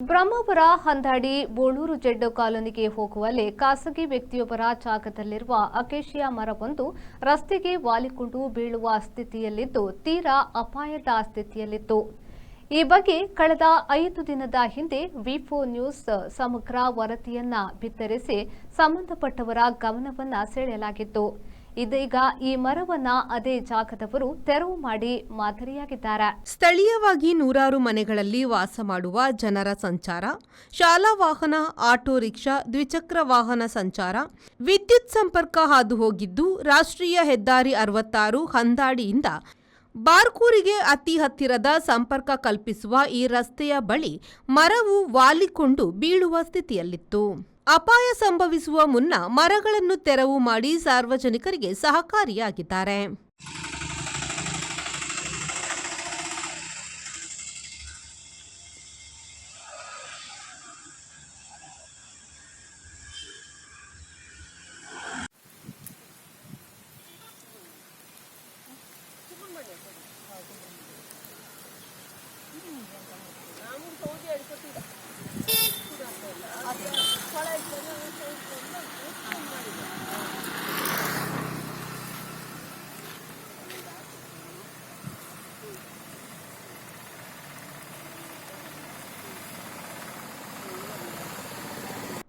Brahmavar ಹಂದಾಡಿ Boloor Z ಕಾಲೋನಿಗೆ ಹೋಗುವಲ್ಲಿ ಖಾಸಗಿ ವ್ಯಕ್ತಿಯೊಬ್ಬರ ಜಾಗದಲ್ಲಿರುವ acacia ಮರವೊಂದು ರಸ್ತೆಗೆ ವಾಲಿಕೊಂಡು ಬೀಳುವ ಸ್ಥಿತಿಯಲ್ಲಿದ್ದು ತೀರಾ ಅಪಾಯದ ಸ್ಥಿತಿಯಲ್ಲಿತ್ತು. ಈ ಬಗ್ಗೆ ಕಳೆದ 5 ದಿನದ ಹಿಂದೆ ವಿ4 ನ್ಯೂಸ್ ಸಮಗ್ರ ವರದಿಯನ್ನ ಬಿತ್ತರಿಸಿ ಸಂಬಂಧಪಟ್ಟವರ ಗಮನವನ್ನ ಸೆಳೆಯಲಾಗಿತ್ತು. ಇದೀಗ ಈ ಮರವನ್ನ ಅದೇ ಜಾಗದವರು ತೆರವು ಮಾಡಿ ಮಾದರಿಯಾಗಿದ್ದಾರೆ. ಸ್ಥಳೀಯವಾಗಿ ನೂರಾರು ಮನೆಗಳಲ್ಲಿ ವಾಸ ಮಾಡುವ ಜನರ ಸಂಚಾರ, ಶಾಲಾ ವಾಹನ, ಆಟೋ ರಿಕ್ಷಾ, ದ್ವಿಚಕ್ರ ವಾಹನ ಸಂಚಾರ, ವಿದ್ಯುತ್ ಸಂಪರ್ಕ ಹಾದು ಹೋಗಿದ್ದು ರಾಷ್ಟ್ರೀಯ ಹೆದ್ದಾರಿ 66 ಹಂದಾಡಿಯಿಂದ ಬಾರ್ಕೂರಿಗೆ ಅತಿ ಹತ್ತಿರದ ಸಂಪರ್ಕ ಕಲ್ಪಿಸುವ ಈ ರಸ್ತೆಯ ಬಳಿ ಮರವು ವಾಲಿಕೊಂಡು ಬೀಳುವ ಸ್ಥಿತಿಯಲ್ಲಿತ್ತು. ಅಪಾಯ ಸಂಭವಿಸುವ ಮುನ್ನ ಮರಗಳನ್ನು ತೆರವು ಮಾಡಿ ಸಾರ್ವಜನಿಕರಿಗೆ ಸಹಕಾರಿಯಾಗಿದ್ದಾರೆ.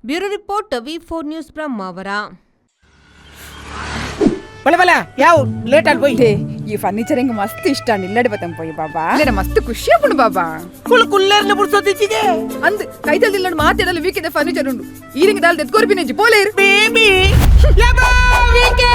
ಬ್ಯೂರೋ ರಿಪೋರ್ಟ್ ವಿ4 ನ್ಯೂಸ್ ಬ್ರಹ್ಮಾವರ. ಯಾವ ಲೇಟ್ ಆಗಿ ಈ ಫರ್ನಿಚರ್ ಹಿಂಗ ಮಸ್ತ್ ಇಷ್ಟ ನಿಲ್ಲಡಿ ಬತ್ತಂ ಪೋಯಿ ಬಾಬಾ ಇಲ್ಲ ಮಸ್ತ್ ಖುಷಿ ಆಗ್ಬಿಡು ಬಾಬಾ ಕುಲ್ಲರ್ನ ಬಿಡ್ಸೋದಿಚ್ಚಿಗೆ ಅಂದ್ ಕೈದಲ್ಲಿ ನಿಲ್ಲಡ್ ಮಾತಾಡಲು ವೀಕಿದೆ ಫರ್ನಿಚರ್ ಉಂಡು ಈರಿಂಗ ದಾಲ್ ದೆತ್ಕೋರ್ಬಿನೆಜಿ ಪೋಲೇರ್ ಬೇಬಿ ಯಬಾ ವೀಕೆ